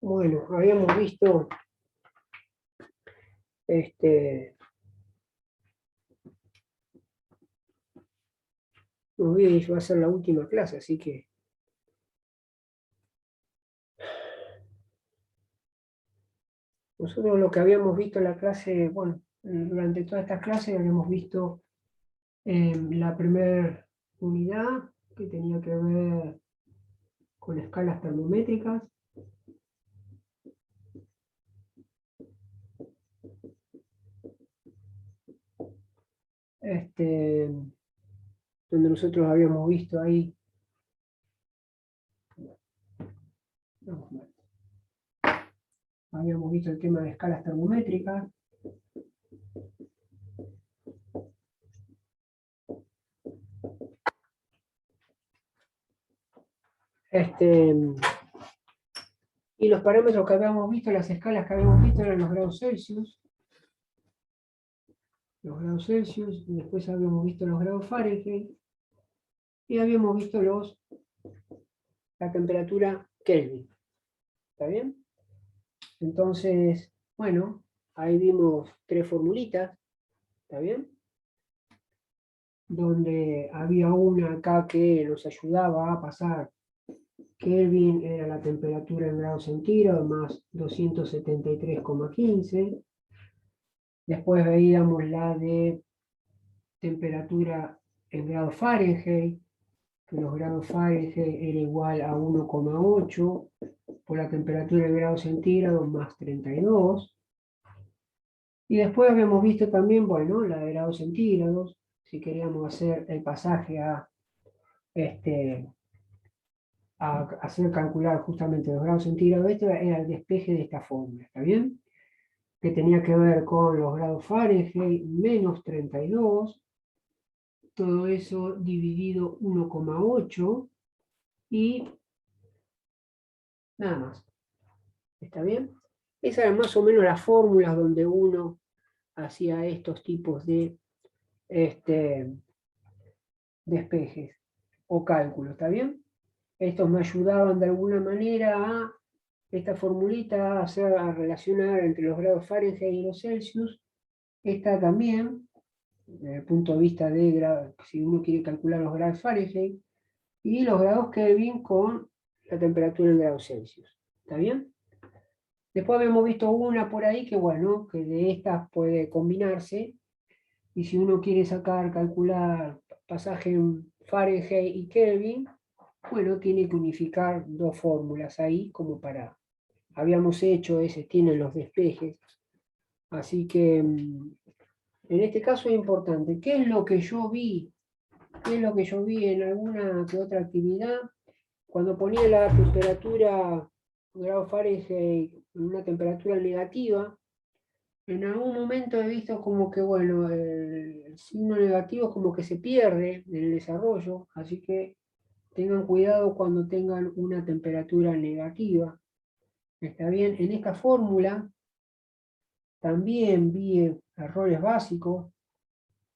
Bueno, habíamos visto hoy va a ser la última clase, así que nosotros lo que habíamos visto en la clase, bueno, durante todas estas clases habíamos visto la primera unidad que tenía que ver con escalas termométricas. Donde nosotros habíamos visto ahí, habíamos visto el tema de escalas termométricas. Y los parámetros que habíamos visto, las escalas que habíamos visto eran los grados Celsius. Los grados Celsius, y después habíamos visto los grados Fahrenheit. Y habíamos visto la temperatura Kelvin. ¿Está bien? Entonces, bueno, ahí vimos 3 formulitas. ¿Está bien? Donde había una acá que nos ayudaba a pasar. Kelvin era la temperatura en grados centígrados más 273,15. Después veíamos la de temperatura en grados Fahrenheit, que los grados Fahrenheit era igual a 1,8 por la temperatura en grados centígrados más 32. Y después habíamos visto también, bueno, la de grados centígrados, si queríamos hacer el pasaje a hacer calcular justamente los grados centígrados. Esto era el despeje de esta fórmula, ¿está bien? Que tenía que ver con los grados Fahrenheit menos 32, todo eso dividido 1,8 y nada más. ¿Está bien? Esas eran más o menos las fórmulas donde uno hacía estos tipos de despejes o cálculos, ¿está bien? Estos me ayudaban de alguna manera a esta formulita, a relacionar entre los grados Fahrenheit y los Celsius. Esta también, desde el punto de vista de si uno quiere calcular los grados Fahrenheit, y los grados Kelvin con la temperatura en grados Celsius. ¿Está bien? Después habíamos visto una por ahí que, bueno, que de estas puede combinarse, y si uno quiere calcular pasaje en Fahrenheit y Kelvin, bueno, tiene que unificar 2 fórmulas ahí como para... Habíamos hecho ese, tienen los despejes. Así que en este caso es importante. ¿Qué es lo que yo vi? ¿Qué es lo que yo vi en alguna que otra actividad? Cuando ponía la temperatura grado Fahrenheit en una temperatura negativa, en algún momento he visto como que, bueno, el signo negativo como que se pierde en el desarrollo, así que tengan cuidado cuando tengan una temperatura negativa. ¿Está bien? En esta fórmula también vi errores básicos.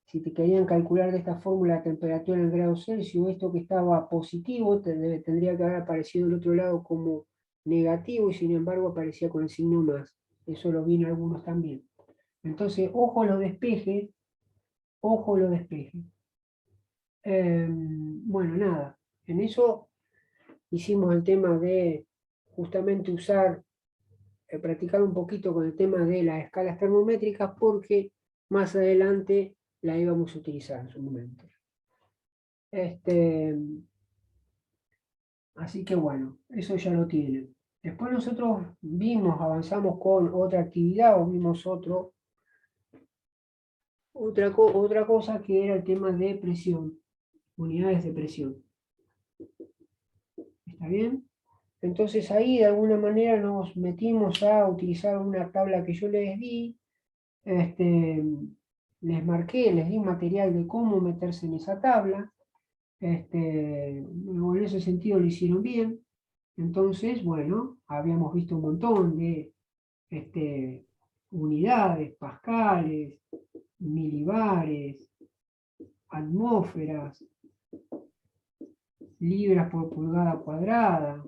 Si te querían calcular de esta fórmula la temperatura en grados Celsius, esto que estaba positivo tendría que haber aparecido del otro lado como negativo y sin embargo aparecía con el signo más. Eso lo vi en algunos también. Entonces, ojo los despejes, ojo los despejes. Bueno, nada, en eso hicimos el tema de justamente practicar un poquito con el tema de las escalas termométricas porque más adelante la íbamos a utilizar en su momento. Así que bueno, eso ya lo tienen. Después nosotros avanzamos con otra actividad o vimos otra cosa que era el tema de presión, unidades de presión. ¿Está bien? Entonces ahí de alguna manera nos metimos a utilizar una tabla que yo les di, les marqué, les di material de cómo meterse en esa tabla, en ese sentido lo hicieron bien. Entonces, bueno, habíamos visto un montón de unidades, pascales, milibares, atmósferas, libras por pulgada cuadrada.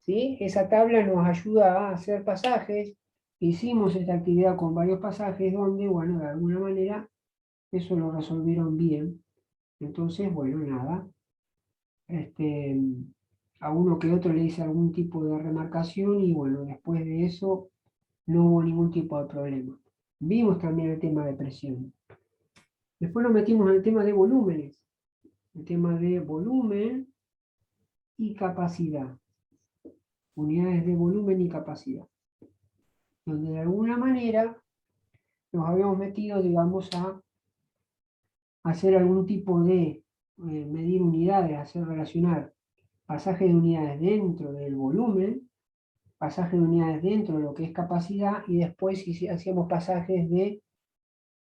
¿Sí? Esa tabla nos ayuda a hacer pasajes. Hicimos esta actividad con varios pasajes donde, bueno, de alguna manera eso lo resolvieron bien. Entonces, bueno, nada. A uno que otro le hice algún tipo de remarcación y bueno, después de eso no hubo ningún tipo de problema. Vimos también el tema de presión. Después nos metimos en el tema de volúmenes. El tema de volumen y capacidad. Unidades de volumen y capacidad. Donde de alguna manera nos habíamos metido, digamos, a hacer algún tipo de medir unidades, hacer relacionar pasaje de unidades dentro del volumen, pasaje de unidades dentro de lo que es capacidad, y después si hacíamos pasajes de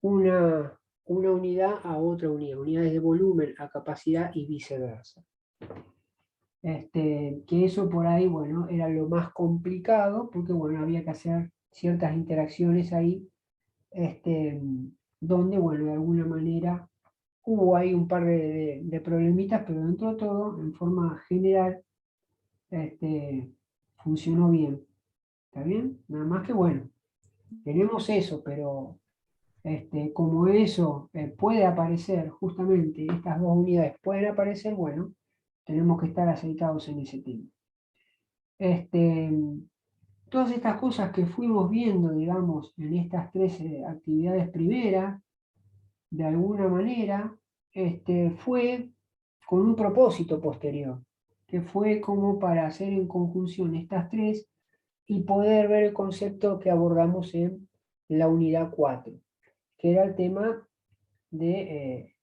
una unidad a otra unidad, unidades de volumen a capacidad y viceversa. Que eso por ahí, bueno, era lo más complicado, porque bueno, había que hacer ciertas interacciones ahí, donde, bueno, de alguna manera hubo ahí un par de problemitas, pero dentro de todo, en forma general, funcionó bien. ¿Está bien? Nada más que bueno, tenemos eso, pero como eso puede aparecer, justamente estas dos unidades pueden aparecer, bueno, tenemos que estar aceitados en ese tema. Todas estas cosas que fuimos viendo, digamos, en estas tres actividades primeras, de alguna manera, fue con un propósito posterior, que fue como para hacer en conjunción estas tres y poder ver el concepto que abordamos en la unidad 4, que era el tema de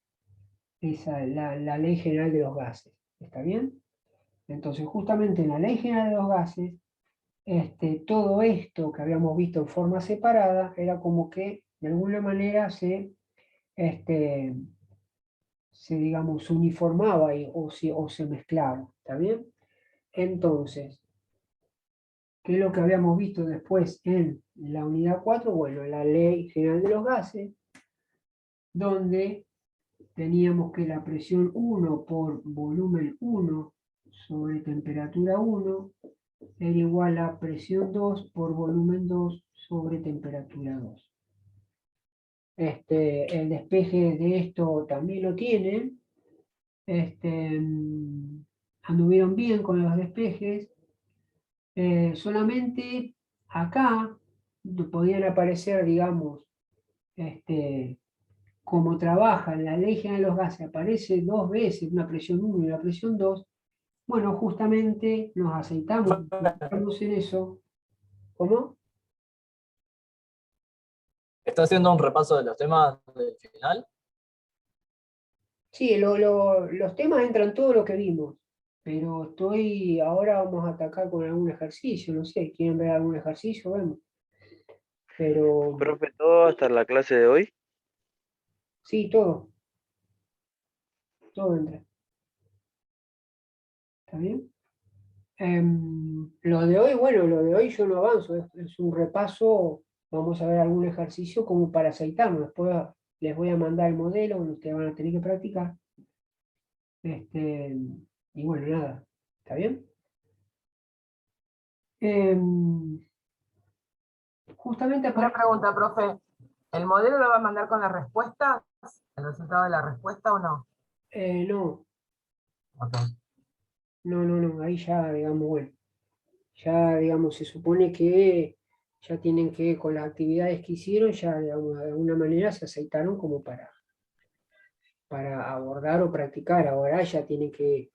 la ley general de los gases. ¿Está bien? Entonces, justamente en la ley general de los gases, todo esto que habíamos visto en forma separada era como que de alguna manera digamos, uniformaba o se mezclaba. ¿Está bien? Entonces, ¿qué es lo que habíamos visto después en la unidad 4? Bueno, la ley general de los gases, donde teníamos que la presión 1 por volumen 1 sobre temperatura 1 era igual a presión 2 por volumen 2 sobre temperatura 2. El despeje de esto también lo tienen. Anduvieron bien con los despejes. Solamente acá podían aparecer, digamos, como trabaja en la ley general de los gases, aparece dos veces una presión 1 y una presión 2, bueno, justamente nos aceitamos en eso. ¿Cómo? ¿Está haciendo un repaso de los temas del final? Sí, los temas entran todo lo que vimos, pero ahora vamos a atacar con algún ejercicio, no sé, ¿quieren ver algún ejercicio? Vemos. Pero Profe, ¿todo hasta la clase de hoy? sí, todo entra. ¿Está bien? Lo de hoy, bueno, lo de hoy yo no avanzo, es un repaso, vamos a ver algún ejercicio como para aceitarnos, después les voy a mandar el modelo, donde ustedes van a tener que practicar. Y bueno, nada, ¿está bien? Justamente Una pregunta, profe. ¿El modelo lo va a mandar con la respuesta? ¿El resultado de la respuesta o no? No, Okay. no, ahí ya, digamos, bueno, ya, digamos, se supone que ya tienen que, con las actividades que hicieron, ya, digamos, de alguna manera se aceitaron como para abordar o practicar. Ahora ya tienen que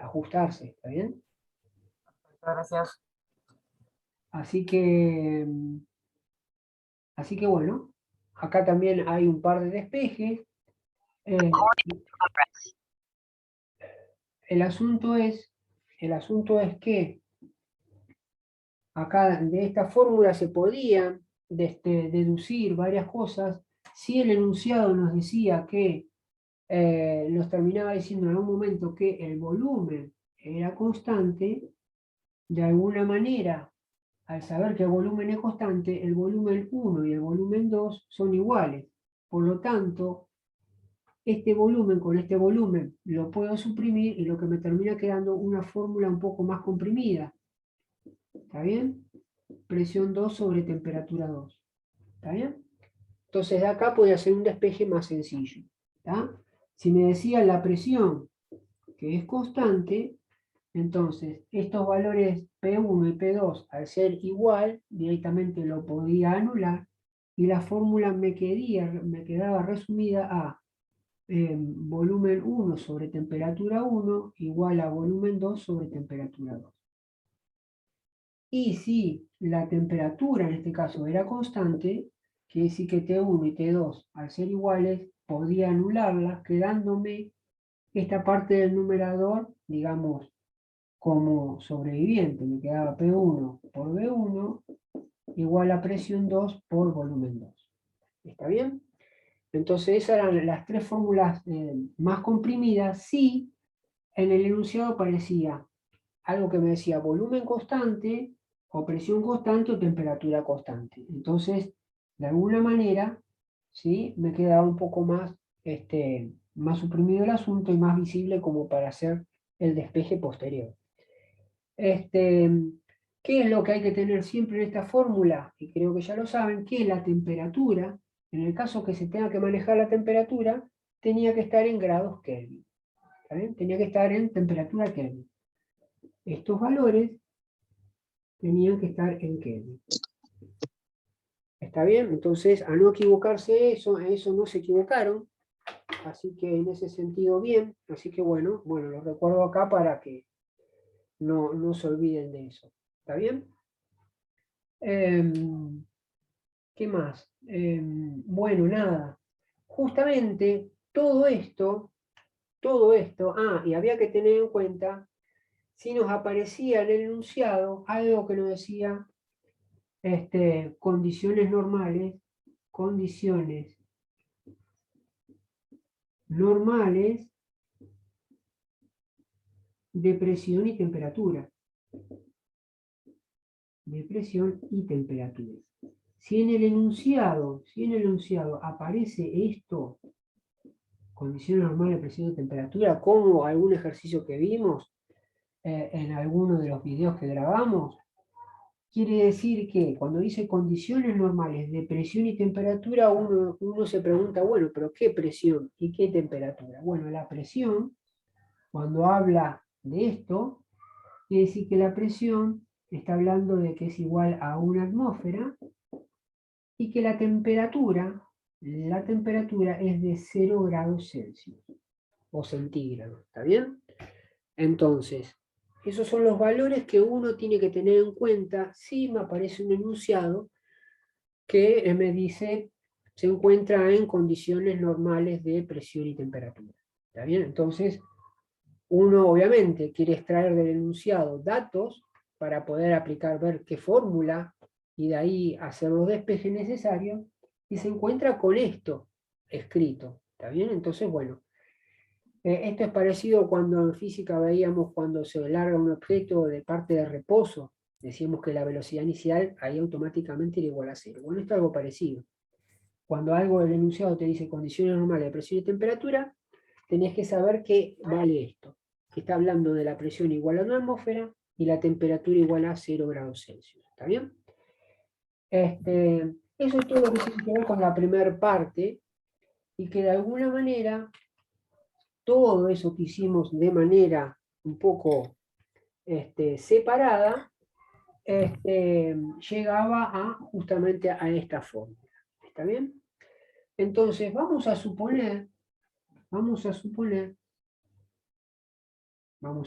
ajustarse, ¿está bien? Gracias. Así que bueno, acá también hay un par de despejes. El asunto es que acá de esta fórmula se podían deducir varias cosas si el enunciado nos decía que nos terminaba diciendo en algún momento que el volumen era constante, de alguna manera, al saber que el volumen es constante, el volumen 1 y el volumen 2 son iguales. Por lo tanto, este volumen con este volumen lo puedo suprimir y lo que me termina quedando una fórmula un poco más comprimida. ¿Está bien? Presión 2 sobre temperatura 2. ¿Está bien? Entonces de acá puede hacer un despeje más sencillo. ¿Está? Si me decía la presión, que es constante, entonces estos valores P1 y P2, al ser igual, directamente lo podía anular y la fórmula me quedaba resumida a volumen 1 sobre temperatura 1 igual a volumen 2 sobre temperatura 2. Y si la temperatura en este caso era constante, quiere decir que T1 y T2 al ser iguales podía anularlas, quedándome esta parte del numerador, digamos, como sobreviviente. Me quedaba P1 por V1 igual a presión 2 por volumen 2. ¿Está bien? Entonces esas eran las tres fórmulas más comprimidas. Sí, en el enunciado parecía algo que me decía volumen constante, o presión constante, o temperatura constante. Entonces, de alguna manera, ¿sí? Me quedaba un poco más, más suprimido el asunto y más visible como para hacer el despeje posterior. ¿Qué es lo que hay que tener siempre en esta fórmula? Y creo que ya lo saben, que la temperatura, en el caso que se tenga que manejar la temperatura, tenía que estar en grados Kelvin. ¿Está bien? Tenía que estar en temperatura Kelvin. Estos valores tenían que estar en Kelvin. ¿Está bien? Entonces, a no equivocarse eso no se equivocaron. Así que en ese sentido bien. Así que bueno, lo recuerdo acá para que no se olviden de eso. ¿Está bien? ¿Qué más? Bueno, nada. Justamente todo esto, y había que tener en cuenta si nos aparecía en el enunciado algo que nos decía condiciones normales de presión y temperatura. De presión y temperatura. Si en el enunciado aparece esto, condiciones normales de presión y temperatura, como algún ejercicio que vimos en alguno de los videos que grabamos, quiere decir que cuando dice condiciones normales de presión y temperatura, uno se pregunta, bueno, pero ¿qué presión y qué temperatura? Bueno, la presión, cuando habla de esto, quiere decir que la presión está hablando de que es igual a una atmósfera y que la temperatura es de 0 grados Celsius o centígrados, ¿está bien? Entonces, esos son los valores que uno tiene que tener en cuenta si me aparece un enunciado que me dice se encuentra en condiciones normales de presión y temperatura. ¿Está bien? Entonces, uno obviamente quiere extraer del enunciado datos para poder aplicar, ver qué fórmula, y de ahí hacer los despejes necesarios, y se encuentra con esto escrito. ¿Está bien? Entonces, bueno, esto es parecido cuando en física veíamos cuando se larga un objeto de parte de reposo, decíamos que la velocidad inicial ahí automáticamente era igual a 0. Bueno, esto es algo parecido. Cuando algo del enunciado te dice condiciones normales de presión y temperatura, tenés que saber que vale esto, que está hablando de la presión igual a una atmósfera y la temperatura igual a 0 grados Celsius. ¿Está bien? Eso es todo lo que tiene que ver con la primera parte, y que de alguna manera todo eso que hicimos de manera un poco separada, llegaba justamente a esta fórmula. ¿Está bien? Entonces vamos a suponer, vamos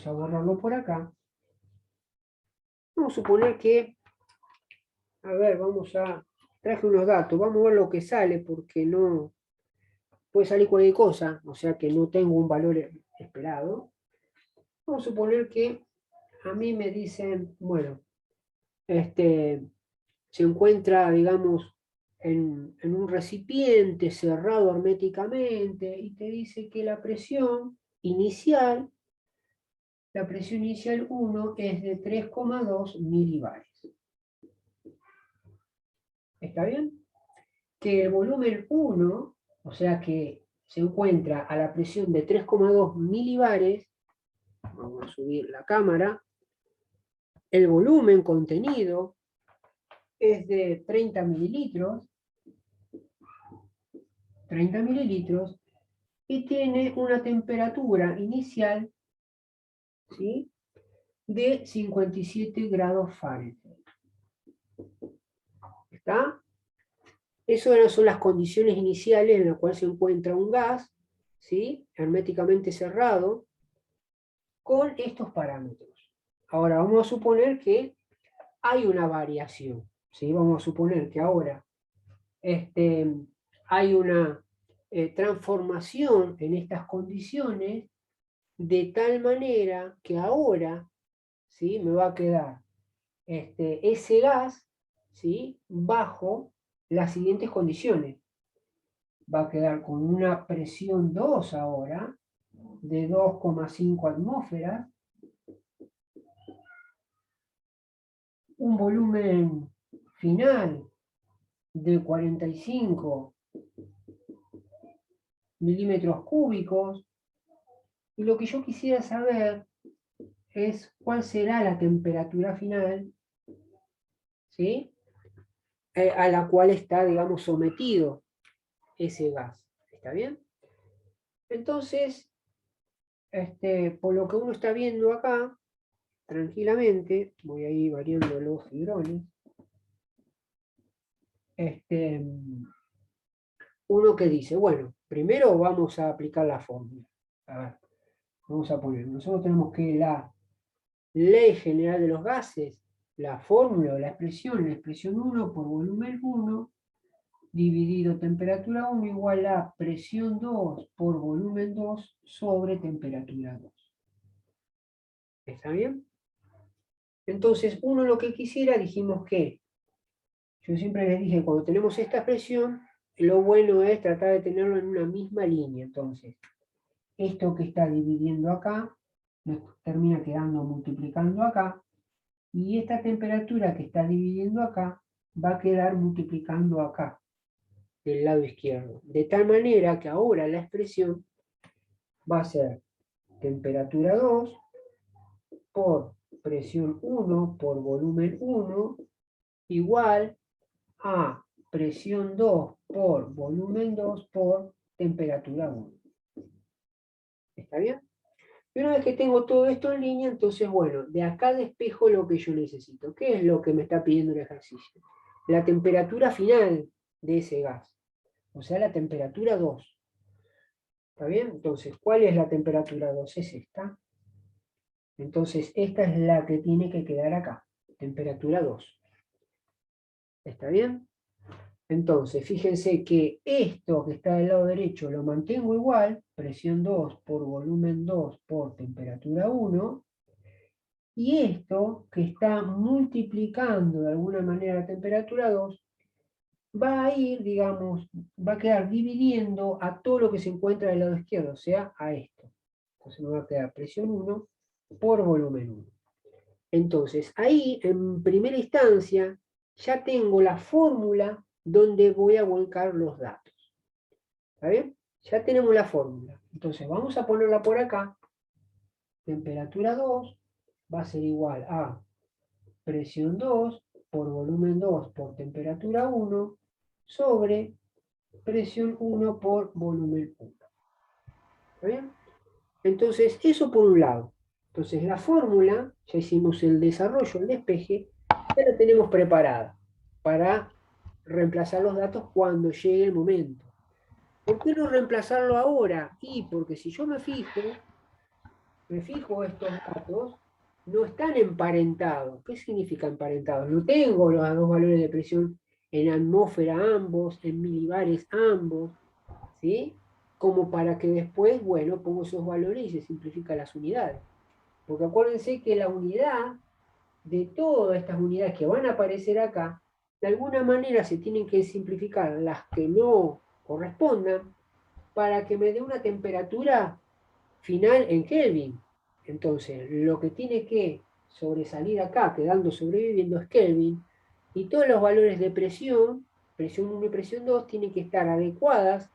a borrarlo por acá, vamos a suponer que, a ver, traje unos datos, vamos a ver lo que sale, porque no, puede salir cualquier cosa, o sea que no tengo un valor esperado. Vamos a suponer que a mí me dicen, bueno, se encuentra, digamos, en un recipiente cerrado herméticamente, y te dice que la presión inicial la presión inicial 1 es de 3,2 milibares. ¿Está bien? Que el volumen 1, o sea que se encuentra a la presión de 3,2 milibares, vamos a subir la cámara, el volumen contenido es de 30 mililitros, y tiene una temperatura inicial, ¿sí?, de 57 grados Fahrenheit. ¿Está? Esas son las condiciones iniciales en las cuales se encuentra un gas, ¿sí?, herméticamente cerrado, con estos parámetros. Ahora vamos a suponer que hay una variación, ¿sí? Vamos a suponer que ahora hay una transformación en estas condiciones de tal manera que ahora, ¿sí?, me va a quedar ese gas, ¿sí?, bajo las siguientes condiciones. Va a quedar con una presión 2 ahora, de 2,5 atmósferas, un volumen final de 45 milímetros cúbicos, y lo que yo quisiera saber es cuál será la temperatura final, ¿sí?, a la cual está, digamos, sometido ese gas. ¿Está bien? Entonces, por lo que uno está viendo acá, tranquilamente, voy a ir variando los hidrones, uno que dice, bueno, primero vamos a aplicar la fórmula. A ver, vamos a poner, nosotros tenemos que la ley general de los gases, la fórmula o la expresión 1 por volumen 1, dividido temperatura 1 igual a presión 2 por volumen 2 sobre temperatura 2. ¿Está bien? Entonces, uno lo que quisiera, dijimos que, yo siempre les dije, cuando tenemos esta expresión, lo bueno es tratar de tenerlo en una misma línea. Entonces, esto que está dividiendo acá, nos termina quedando multiplicando acá, y esta temperatura que está dividiendo acá, va a quedar multiplicando acá, del lado izquierdo. De tal manera que ahora la expresión va a ser temperatura 2 por presión 1 por volumen 1 igual a presión 2 por volumen 2 por temperatura 1. ¿Está bien? Y una vez que tengo todo esto en línea, entonces, bueno, de acá despejo lo que yo necesito. ¿Qué es lo que me está pidiendo el ejercicio? La temperatura final de ese gas. O sea, la temperatura 2. ¿Está bien? Entonces, ¿cuál es la temperatura 2? Es esta. Entonces, esta es la que tiene que quedar acá. Temperatura 2. ¿Está bien? Entonces, fíjense que esto que está del lado derecho lo mantengo igual, presión 2 por volumen 2 por temperatura 1, y esto que está multiplicando de alguna manera la temperatura 2, va a ir, digamos, va a quedar dividiendo a todo lo que se encuentra del lado izquierdo, o sea, a esto. Entonces me va a quedar presión 1 por volumen 1. Entonces, ahí, en primera instancia, ya tengo la fórmula donde voy a volcar los datos. ¿Está bien? Ya tenemos la fórmula. Entonces, vamos a ponerla por acá. Temperatura 2 va a ser igual a presión 2 por volumen 2 por temperatura 1 sobre presión 1 por volumen 1. ¿Está bien? Entonces, eso por un lado. Entonces, la fórmula, ya hicimos el desarrollo, el despeje, ya la tenemos preparada para reemplazar los datos cuando llegue el momento. ¿Por qué no reemplazarlo ahora? Y porque si yo me fijo estos datos, no están emparentados. ¿Qué significa emparentados? No tengo los dos valores de presión en atmósfera ambos, en milibares ambos, ¿sí? Como para que después, bueno, pongo esos valores y se simplifican las unidades. Porque acuérdense que la unidad de todas estas unidades que van a aparecer acá, de alguna manera se tienen que simplificar las que no correspondan para que me dé una temperatura final en Kelvin. Entonces, lo que tiene que sobresalir acá, quedando sobreviviendo, es Kelvin, y todos los valores de presión 1 y presión 2, tienen que estar adecuadas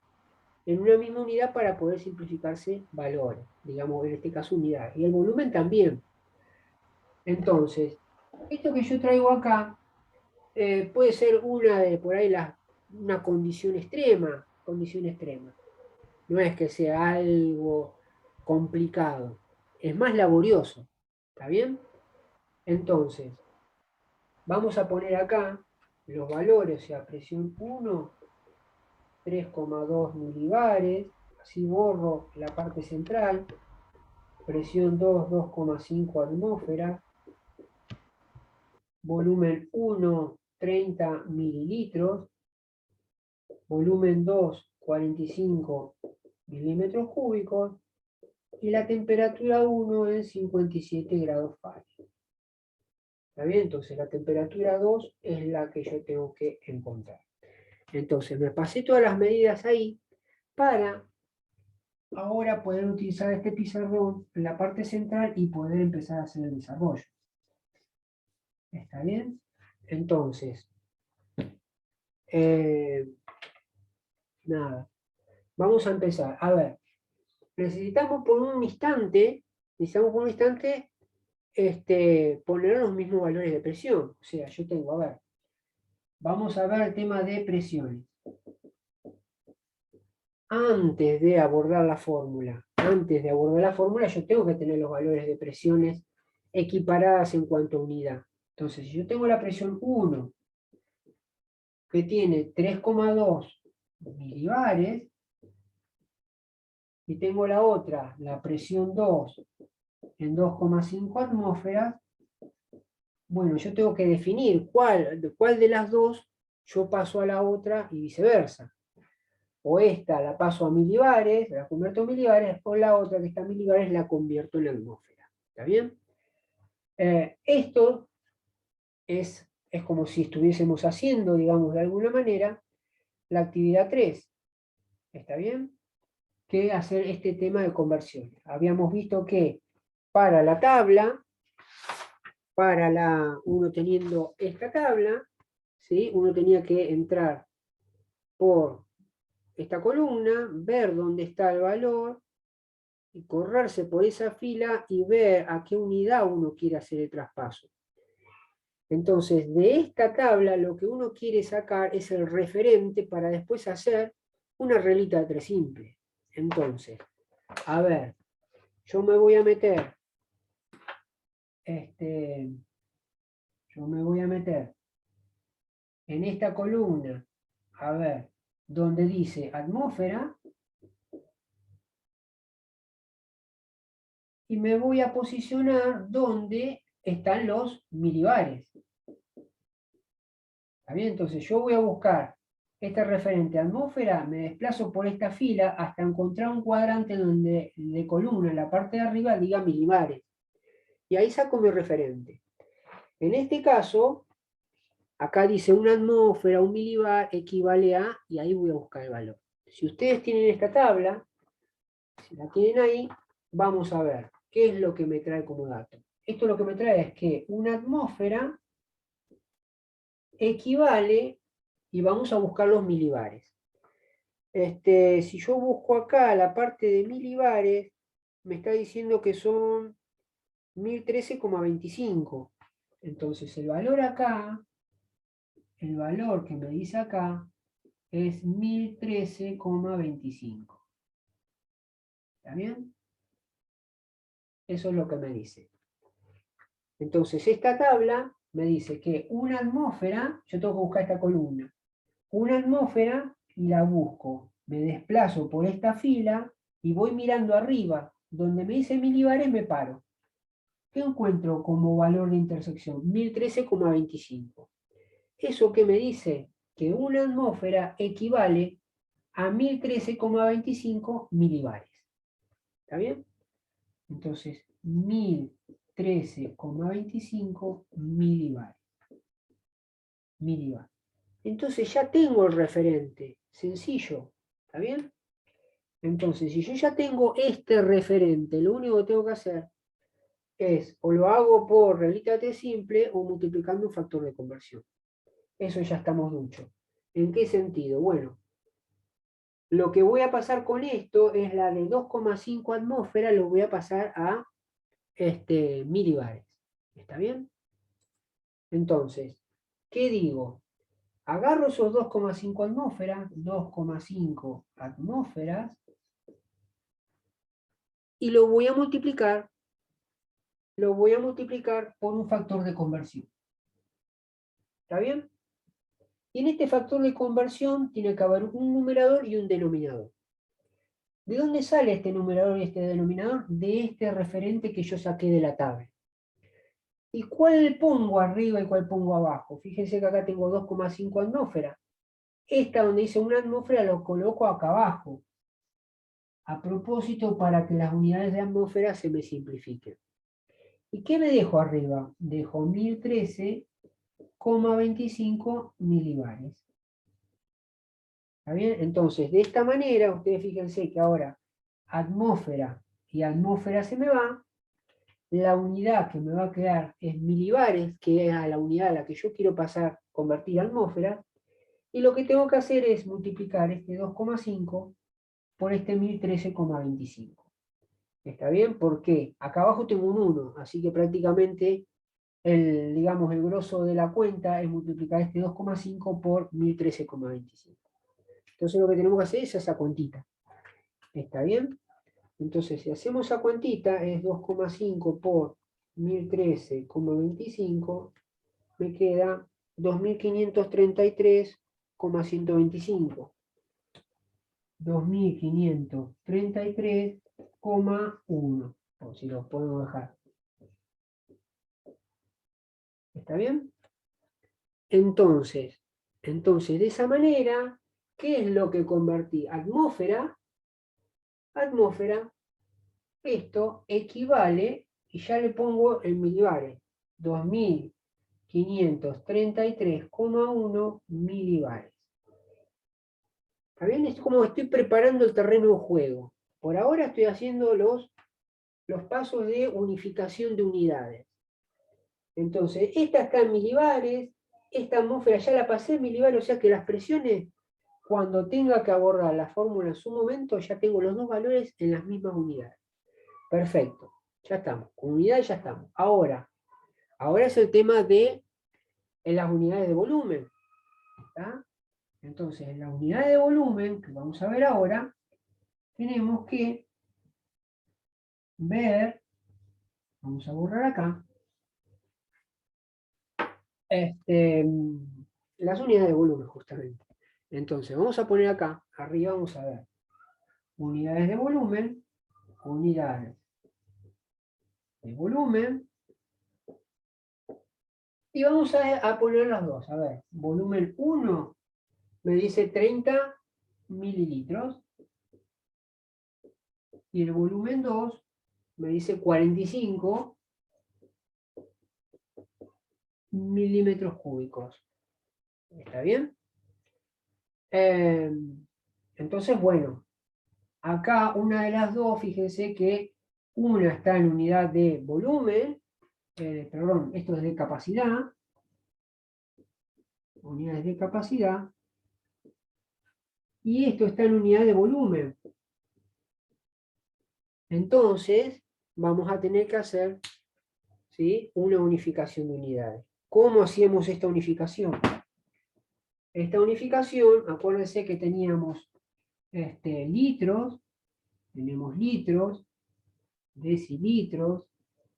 en una misma unidad para poder simplificarse valores, digamos, en este caso unidades. Y el volumen también. Entonces, esto que yo traigo acá puede ser una de, por ahí, una condición extrema. No es que sea algo complicado, es más laborioso. ¿Está bien? Entonces, vamos a poner acá los valores, o sea, presión 1, 3,2 milibares, así borro la parte central, presión 2, 2,5 atmósferas, volumen 1, 30 mililitros, volumen 2, 45 milímetros cúbicos, y la temperatura 1 en 57 grados Fahrenheit. ¿Está bien? Entonces la temperatura 2 es la que yo tengo que encontrar. Entonces me pasé todas las medidas ahí para ahora poder utilizar este pizarrón en la parte central y poder empezar a hacer el desarrollo. ¿Está bien? Entonces, nada, vamos a empezar. A ver, necesitamos por un instante poner los mismos valores de presión. O sea, yo tengo, a ver, vamos a ver el tema de presiones. Antes de abordar la fórmula, yo tengo que tener los valores de presiones equiparadas en cuanto a unidad. Entonces, si yo tengo la presión 1, que tiene 3,2 milibares, y tengo la otra, la presión 2, en 2,5 atmósferas, bueno, yo tengo que definir cuál de las dos yo paso a la otra y viceversa. O esta la paso a milibares, la convierto en milibares, o la otra que está en milibares la convierto en atmósfera. ¿Está bien? Esto es como si estuviésemos haciendo, digamos, de alguna manera, la actividad 3. ¿Está bien? Que hacer este tema de conversión. Habíamos visto que para la tabla, uno teniendo esta tabla, ¿sí? Uno tenía que entrar por esta columna, ver dónde está el valor, y correrse por esa fila y ver a qué unidad uno quiere hacer el traspaso. Entonces, de esta tabla lo que uno quiere sacar es el referente para después hacer una reglita de 3 simple. Entonces, a ver, yo me voy a meter en esta columna, a ver, donde dice atmósfera, y me voy a posicionar donde están los milibares. ¿Está bien? Entonces yo voy a buscar este referente atmósfera, me desplazo por esta fila hasta encontrar un cuadrante donde de columna en la parte de arriba diga milibares. Y ahí saco mi referente. En este caso, acá dice una atmósfera, un milibar equivale a, y ahí voy a buscar el valor. Si ustedes tienen esta tabla, si la tienen ahí, vamos a ver qué es lo que me trae como dato. Esto lo que me trae es que una atmósfera equivale, y vamos a buscar los milibares. Si yo busco acá la parte de milibares, me está diciendo que son 1013,25. Entonces el valor acá, el valor que me dice acá, es 1013,25. ¿Está bien? Eso es lo que me dice. Entonces esta tabla me dice que una atmósfera, yo tengo que buscar esta columna, una atmósfera, y la busco, me desplazo por esta fila y voy mirando arriba, donde me dice milibares me paro. ¿Qué encuentro como valor de intersección? 1013,25. ¿Eso qué me dice? Que una atmósfera equivale a 1013,25 milibares. ¿Está bien? Entonces, 1013,25 milibares. Entonces ya tengo el referente, sencillo, ¿está bien? Entonces, si yo ya tengo este referente, lo único que tengo que hacer es o lo hago por reglita T simple o multiplicando un factor de conversión. Eso ya estamos ducho. ¿En qué sentido? Bueno, lo que voy a pasar con esto es la de 2,5 atmósferas, lo voy a pasar a milibares. ¿Está bien? Entonces, ¿qué digo? Agarro esos 2,5 atmósferas, y lo voy a multiplicar por un factor de conversión. ¿Está bien? Y en este factor de conversión tiene que haber un numerador y un denominador. ¿De dónde sale este numerador y este denominador? De este referente que yo saqué de la tabla. ¿Y cuál pongo arriba y cuál pongo abajo? Fíjense que acá tengo 2,5 atmósferas. Esta donde dice una atmósfera lo coloco acá abajo. A propósito, para que las unidades de atmósfera se me simplifiquen. ¿Y qué me dejo arriba? Dejo 1013,25 milibares. ¿Está bien? Entonces, de esta manera, ustedes fíjense que ahora atmósfera y atmósfera se me va. La unidad que me va a quedar es milibares, que es a la unidad a la que yo quiero pasar, convertir a atmósfera. Y lo que tengo que hacer es multiplicar este 2,5 por este 1013,25. ¿Está bien? ¿Por qué? Acá abajo tengo un 1, así que prácticamente digamos, el grosso de la cuenta es multiplicar este 2,5 por 1013,25. Entonces lo que tenemos que hacer es esa cuentita. ¿Está bien? Entonces si hacemos esa cuentita es 2,5 por 1013,25, me queda 2533,125. 2533,1, o si lo podemos dejar. ¿Está bien? Entonces, de esa manera, ¿qué es lo que convertí? Atmósfera, esto equivale, y ya le pongo en milibares, 2533,1 milibares. ¿Está bien? Es como estoy preparando el terreno de juego. Por ahora estoy haciendo los pasos de unificación de unidades. Entonces, esta está en milibares, esta atmósfera ya la pasé en milibares, o sea que las presiones, cuando tenga que abordar la fórmula en su momento, ya tengo los dos valores en las mismas unidades. Perfecto, ya estamos, con unidades ya estamos. Ahora es el tema de las unidades de volumen. ¿Está? Entonces, en las unidades de volumen, que vamos a ver ahora, tenemos que ver, vamos a borrar acá, las unidades de volumen justamente. Entonces vamos a poner acá, arriba vamos a ver unidades de volumen, y vamos a poner las dos. A ver, volumen 1 me dice 30 mililitros y el volumen 2 me dice 45 milímetros cúbicos. ¿Está bien? Entonces, bueno, acá una de las dos, fíjense que una está en unidad de volumen, perdón, esto es de capacidad, unidades de capacidad, y esto está en unidad de volumen. Entonces, vamos a tener que hacer, ¿sí?, una unificación de unidades. ¿Cómo hacíamos esta unificación? Esta unificación, acuérdense que teníamos litros, tenemos litros, decilitros,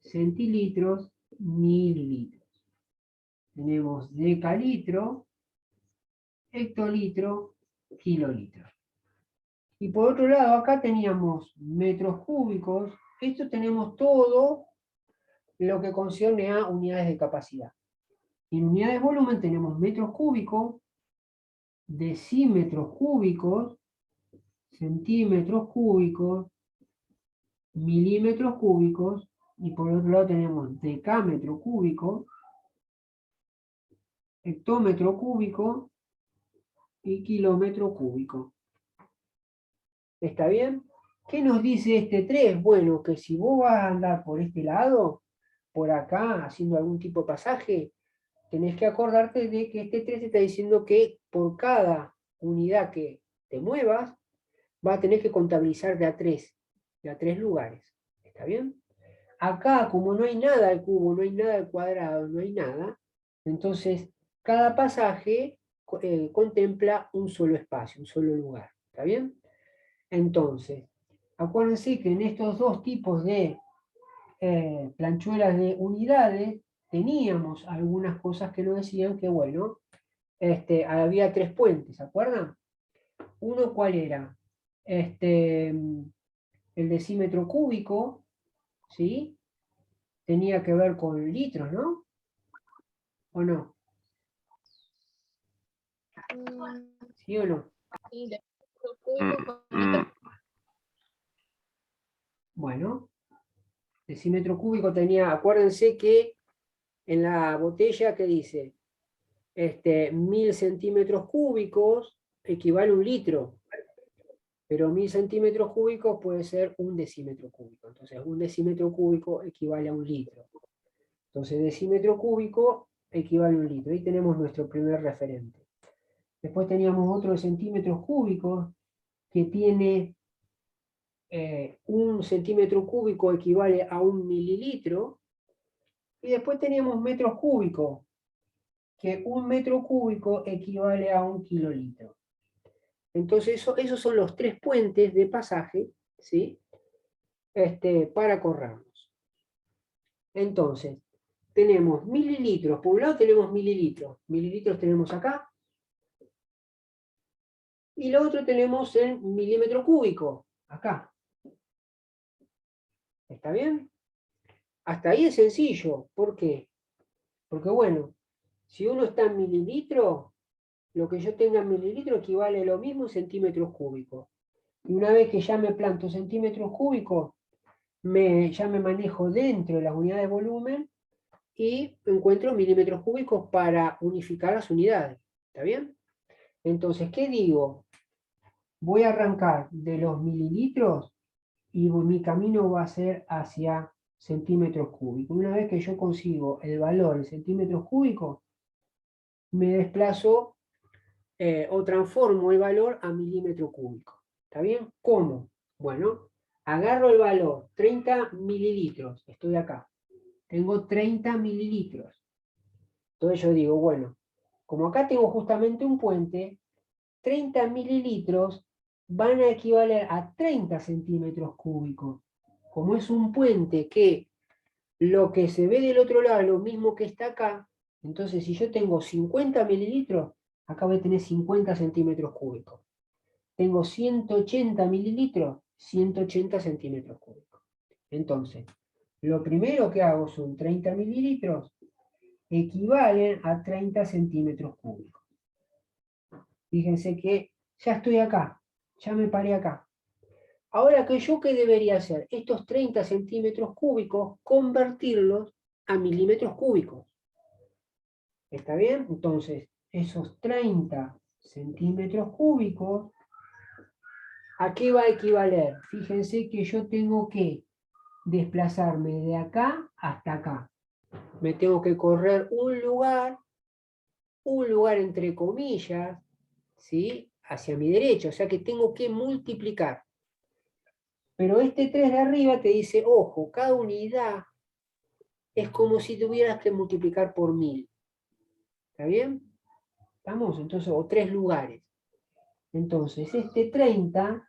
centilitros, mililitros. Tenemos decalitro, hectolitro, kilolitro. Y por otro lado, acá teníamos metros cúbicos. Esto tenemos todo lo que concierne a unidades de capacidad. En unidades de volumen tenemos metros cúbicos, decímetros cúbicos, centímetros cúbicos, milímetros cúbicos, y por otro lado tenemos decámetro cúbico, hectómetro cúbico y kilómetro cúbico. ¿Está bien? ¿Qué nos dice este 3? Bueno, que si vos vas a andar por este lado, por acá, haciendo algún tipo de pasaje, tenés que acordarte de que este 3 te está diciendo que por cada unidad que te muevas, va a tener que contabilizar de a 3 lugares. ¿Está bien? Acá, como no hay nada al cubo, no hay nada al cuadrado, no hay nada, entonces cada pasaje contempla un solo espacio, un solo lugar. ¿Está bien? Entonces, acuérdense que en estos dos tipos de planchuelas de unidades teníamos algunas cosas que nos decían que, bueno, había 3 puentes, ¿se acuerdan? Uno, ¿cuál era? El decímetro cúbico, ¿sí? Tenía que ver con litros, ¿no? ¿O no? ¿Sí o no? Bueno, decímetro cúbico tenía, acuérdense que en la botella que dice 1000 centímetros cúbicos equivale a un litro, pero 1000 centímetros cúbicos puede ser un decímetro cúbico. Entonces, un decímetro cúbico equivale a un litro. Entonces, decímetro cúbico equivale a un litro. Ahí tenemos nuestro primer referente. Después teníamos otro de centímetros cúbicos que tiene 1 centímetro cúbico equivale a 1 mililitro. Y después teníamos metros cúbicos, que 1 metro cúbico equivale a 1 kilolitro. Entonces, esos son los 3 puentes de pasaje, ¿sí? Para corrernos. Entonces, tenemos mililitros. Por un lado tenemos mililitros. Mililitros tenemos acá. Y lo otro tenemos el milímetro cúbico, acá. ¿Está bien? Hasta ahí es sencillo. ¿Por qué? Porque bueno, si uno está en mililitro, lo que yo tenga en mililitro equivale a lo mismo en centímetros cúbicos. Y una vez que ya me planto centímetros cúbicos, ya me manejo dentro de las unidades de volumen y encuentro milímetros cúbicos para unificar las unidades. ¿Está bien? Entonces, ¿qué digo? Voy a arrancar de los mililitros y mi camino va a ser hacia centímetros cúbicos. Una vez que yo consigo el valor en centímetros cúbicos, me desplazo o transformo el valor a milímetro cúbico. ¿Está bien? ¿Cómo? Bueno, agarro el valor, 30 mililitros, estoy acá. Tengo 30 mililitros. Entonces yo digo, bueno, como acá tengo justamente un puente, 30 mililitros van a equivaler a 30 centímetros cúbicos. Como es un puente que lo que se ve del otro lado es lo mismo que está acá, entonces si yo tengo 50 mililitros, acá voy a tener 50 centímetros cúbicos. Tengo 180 mililitros, 180 centímetros cúbicos. Entonces, lo primero que hago son 30 mililitros, equivalen a 30 centímetros cúbicos. Fíjense que ya estoy acá, ya me paré acá. Ahora, ¿qué debería hacer? Estos 30 centímetros cúbicos, convertirlos a milímetros cúbicos. ¿Está bien? Entonces, esos 30 centímetros cúbicos, ¿a qué va a equivaler? Fíjense que yo tengo que desplazarme de acá hasta acá. Me tengo que correr un lugar entre comillas, ¿sí? Hacia mi derecha, o sea que tengo que multiplicar. Pero este 3 de arriba te dice, ojo, cada unidad es como si tuvieras que multiplicar por 1000. ¿Está bien? ¿Estamos? Entonces, o 3 lugares. Entonces, este 30,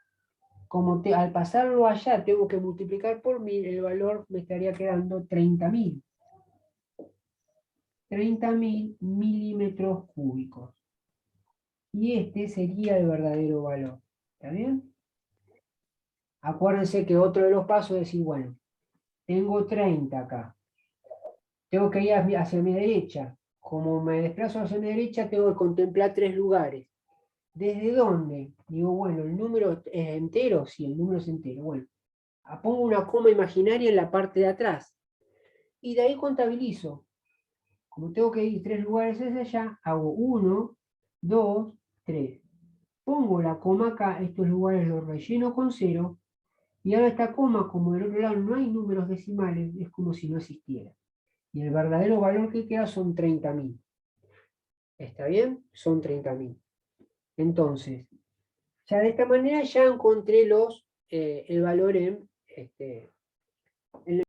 como al pasarlo allá tengo que multiplicar por 1000, el valor me estaría quedando 30.000. 30.000 milímetros cúbicos. Y este sería el verdadero valor. ¿Está bien? Acuérdense que otro de los pasos es decir, bueno, tengo 30 acá. Tengo que ir hacia mi derecha. Como me desplazo hacia mi derecha, tengo que contemplar 3 lugares. ¿Desde dónde? Digo, bueno, ¿el número es entero? Sí, el número es entero. Bueno, pongo una coma imaginaria en la parte de atrás. Y de ahí contabilizo. Como tengo que ir 3 lugares hacia allá, hago 1, 2, 3. Pongo la coma acá, estos lugares los relleno con 0. Y ahora esta coma, como del otro lado no hay números decimales, es como si no existiera. Y el verdadero valor que queda son 30.000. ¿Está bien? Son 30.000. Entonces, ya de esta manera ya encontré el valor en